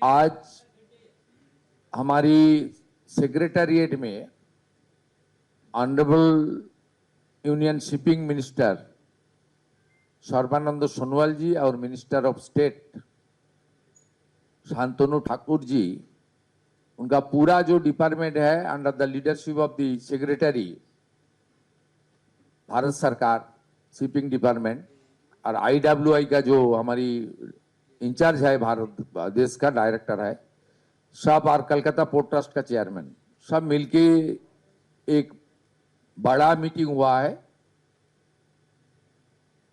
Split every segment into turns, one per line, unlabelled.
आज हमारी सेक्रेटेरिएट में honourable union shipping minister Sarbananda Sonowal ji और minister of state Shantanu Thakur ji, उनका पूरा जो डिपार्टमेंट है under the leadership of the secretary Bharat सरकार शिपिंग डिपार्टमेंट और IWI का जो हमारी इंचार्ज है भारत देश का डायरेक्टर है सब और कलकत्ता पोर्ट ट्रस्ट का चेयरमैन सब मिलके एक बड़ा मीटिंग हुआ है।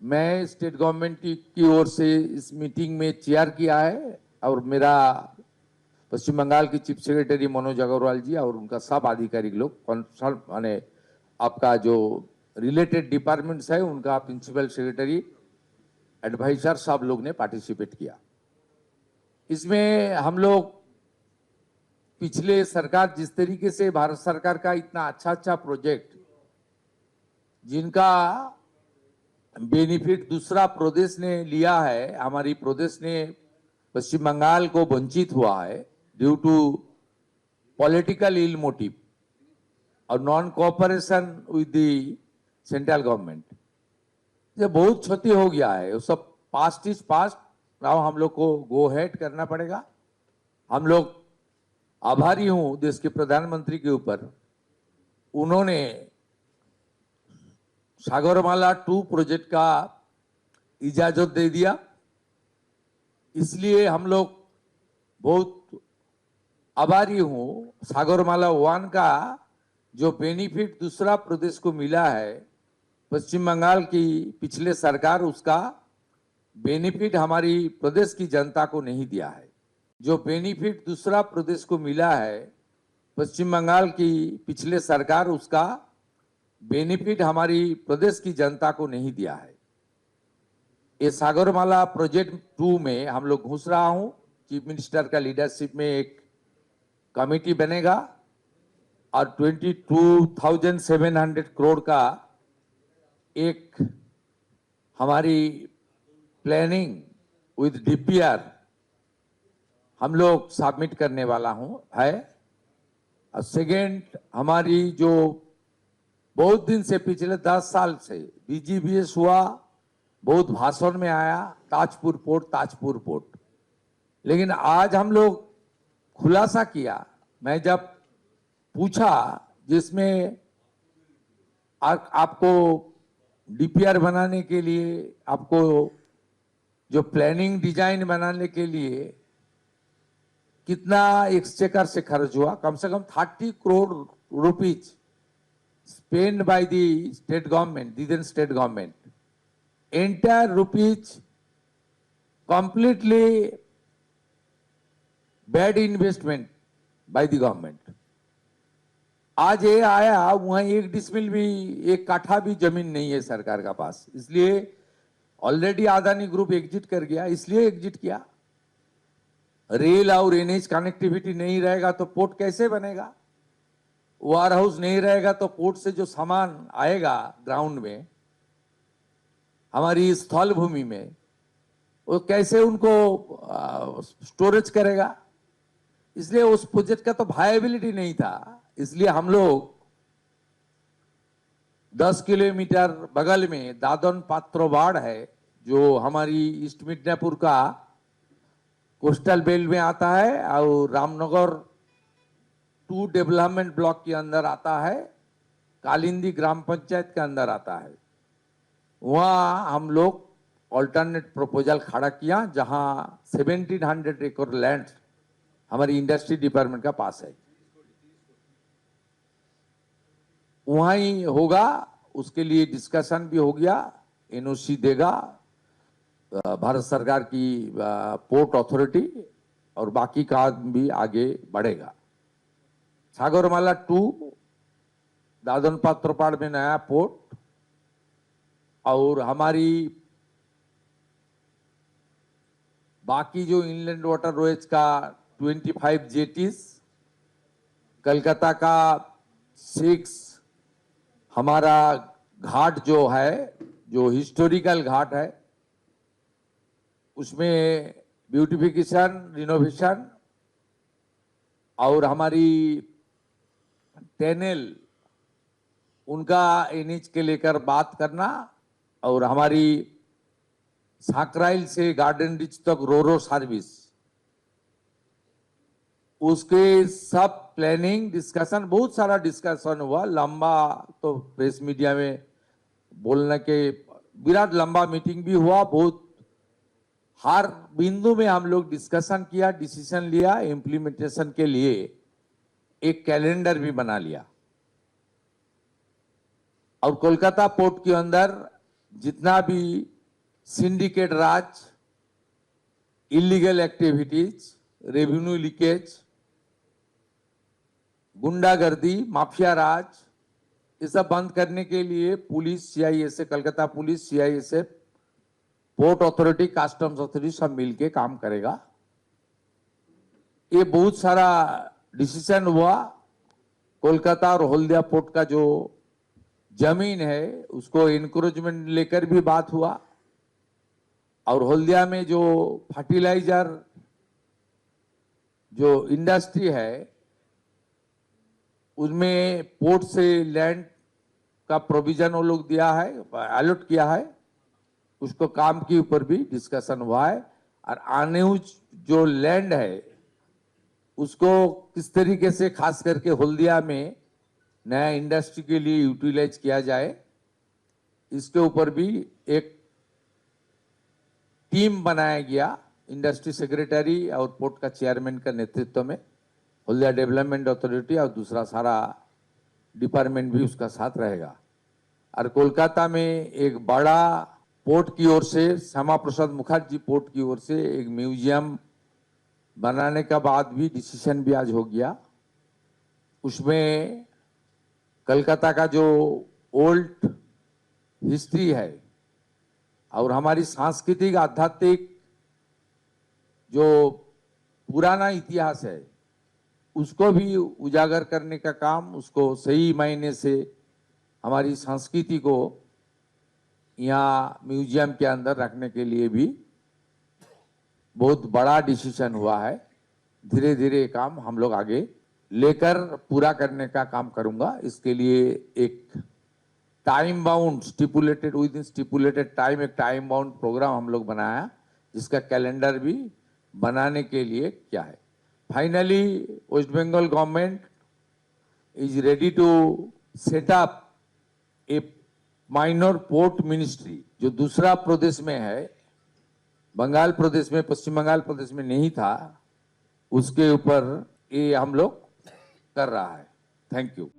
मैं स्टेट गवर्नमेंट की ओर से इस मीटिंग में चेयर किया है और मेरा पश्चिम बंगाल की चीफ सेक्रेटरी मनोज अग्रवाल जी और उनका सब आधिकारिक लोग कंसल्ट माने आपका जो रिलेटेड डिपार्टमेंट्स है उनका प्रिंसिपल सेक्रेटरी एडवाइजर सब लोग ने पार्टिसिपेट किया। इसमें हम लोग पिछले सरकार जिस तरीके से भारत सरकार का इतना अच्छा प्रोजेक्ट जिनका बेनिफिट दूसरा प्रदेश ने लिया है, हमारी प्रदेश ने पश्चिम बंगाल को वंचित हुआ है due to political ill motive और non cooperation with the central government, ये बहुत क्षति हो गया है। वो सब पास्ट इज पास्ट, नाउ हम लोग को गो हेड करना पड़ेगा। हम लोग आभारी हूं देश के प्रधानमंत्री के ऊपर, उन्होंने सागरमाला 2 प्रोजेक्ट का इजाजत दे दिया, इसलिए हम लोग बहुत आभारी हूं। सागरमाला 1 का जो बेनिफिट दूसरा प्रदेश को मिला है, पश्चिम बंगाल की पिछले सरकार उसका बेनिफिट हमारी प्रदेश की जनता को नहीं दिया है। जो बेनिफिट दूसरा प्रदेश को मिला है, पश्चिम बंगाल की पिछले सरकार उसका बेनिफिट हमारी प्रदेश की जनता को नहीं दिया है। ये सागरमाला प्रोजेक्ट 2 में हम लोग घुस रहा हूं, चीफ मिनिस्टर का लीडरशिप में एक कमेटी बनेगा और 22,700 करोड़ का एक हमारी प्लानिंग विद DPR हम लोग सबमिट करने वाला हूं है। और सेकेंड, हमारी जो बहुत दिन से पिछले 10 साल से BGBS हुआ, बहुत भाषण में आया ताजपुर पोर्ट, लेकिन आज हम लोग खुलासा किया। मैं जब पूछा जिसमें आपको DPR बनाने के लिए, आपको जो प्लानिंग डिजाइन बनाने के लिए कितना एक्सचेकर से खर्च हुआ, कम से कम 30 crore rupees spent by the state government, then state government, entire rupees completely bad investment by the government. आज ये आया, वहां 1 डिसमिल भी, 1 काठा भी जमीन नहीं है सरकार का पास, इसलिए ऑलरेडी अदानी ग्रुप एग्जिट कर गया, इसलिए एग्जिट किया। रेल और NH कनेक्टिविटी नहीं रहेगा तो पोर्ट कैसे बनेगा? वेयर हाउस नहीं रहेगा तो पोर्ट से जो सामान आएगा ग्राउंड में, हमारी स्थल भूमि में, वो कैसे उनको स्टोरेज करेगा? इसलिए उस प्रोजेक्ट का तो वायबिलिटी नहीं था। इसलिए हम लोग 10 किलोमीटर बगल में दादन पात्रोबाड़ है, जो हमारी ईस्ट मिदनापुर का कोस्टल बेल्ट में आता है और रामनगर 2 डेवलपमेंट ब्लॉक के अंदर आता है, कालिंदी ग्राम पंचायत के अंदर आता है। वहां हम लोग ऑल्टरनेट प्रपोजल खड़ा किया, जहां 1700 एकड़ लैंड हमारी इंडस्ट्री डिपार्टमेंट का पास है, वहां ही होगा। उसके लिए डिस्कशन भी हो गया, NOC देगा भारत सरकार की पोर्ट अथॉरिटी, और बाकी का भी आगे बढ़ेगा। सागरमाला 2 दादन पात्रोपाड़ में नया पोर्ट, और हमारी बाकी जो इनलैंड वाटर रोएज का 25 जेटीज, कलकत्ता का 6 हमारा घाट जो है, जो हिस्टोरिकल घाट है, उसमें ब्यूटिफिकेशन, रिनोवेशन और हमारी टनल उनका एनएच के लेकर बात करना और हमारी साकराइल से गार्डन रिच तक रोरो सर्विस उसके सब प्लानिंग डिस्कशन बहुत सारा डिस्कशन हुआ लंबा तो प्रेस मीडिया में बोलने के विराट लंबा मीटिंग भी हुआ बहुत हर बिंदु में हम लोग डिस्कशन किया डिसीजन लिया इम्प्लीमेंटेशन के लिए एक कैलेंडर भी बना लिया और कोलकाता पोर्ट के अंदर जितना भी सिंडिकेट राज इलीगल एक्टिविटीज रेवेन्यू लीकेज गुंडागर्दी माफिया राज ये सब बंद करने के लिए police CISF Calcutta police CISF port authority customs authority सब मिलके काम करेगा ये बहुत सारा डिसीजन हुआ कोलकाता और हल्दिया पोर्ट का जो जमीन है उसको इंक्रोचमेंट लेकर भी बात हुआ और हल्दिया में जो फर्टिलाइजर जो इंडस्ट्री है उसमें पोर्ट से लैंड का प्रोविजन वो लोग दिया है अलॉट किया है उसको काम के ऊपर भी डिस्कशन हुआ है और आने जो लैंड है उसको किस तरीके से खास करके हल्दिया में नया इंडस्ट्री के लिए यूटिलाइज किया जाए इसके ऊपर भी एक टीम बनाया गया इंडस्ट्री सेक्रेटरी और पोर्ट का चेयरमैन का नेतृत्व में हल्दिया डेवलपमेंट अथॉरिटी और दूसरा सारा डिपार्टमेंट भी उसका साथ रहेगा और कोलकाता में एक बड़ा पोर्ट की ओर से श्यामा प्रसाद मुखर्जी पोर्ट की ओर से एक म्यूजियम बनाने का बाद भी डिसीजन भी आज हो गया उसमें कलकत्ता का जो ओल्ड हिस्ट्री है और हमारी सांस्कृतिक आध्यात्मिक जो पुराना इतिहास है उसको भी उजागर करने का काम उसको सही मायने से हमारी संस्कृति को यहाँ म्यूजियम के अंदर रखने के लिए भी बहुत बड़ा डिसीजन हुआ है धीरे धीरे काम हम लोग आगे लेकर पूरा करने का काम करूंगा इसके लिए एक time bound stipulated with in stipulated time एक टाइम बाउंड प्रोग्राम हम लोग बनाया जिसका कैलेंडर भी बनाने के लिए क्या है finally West Bengal government is ready to set up a minor port ministry जो दूसरा प्रदेश में है बंगाल प्रदेश में पश्चिम बंगाल प्रदेश में नहीं था उसके ऊपर ये हम लोग कर रहा है थैंक यू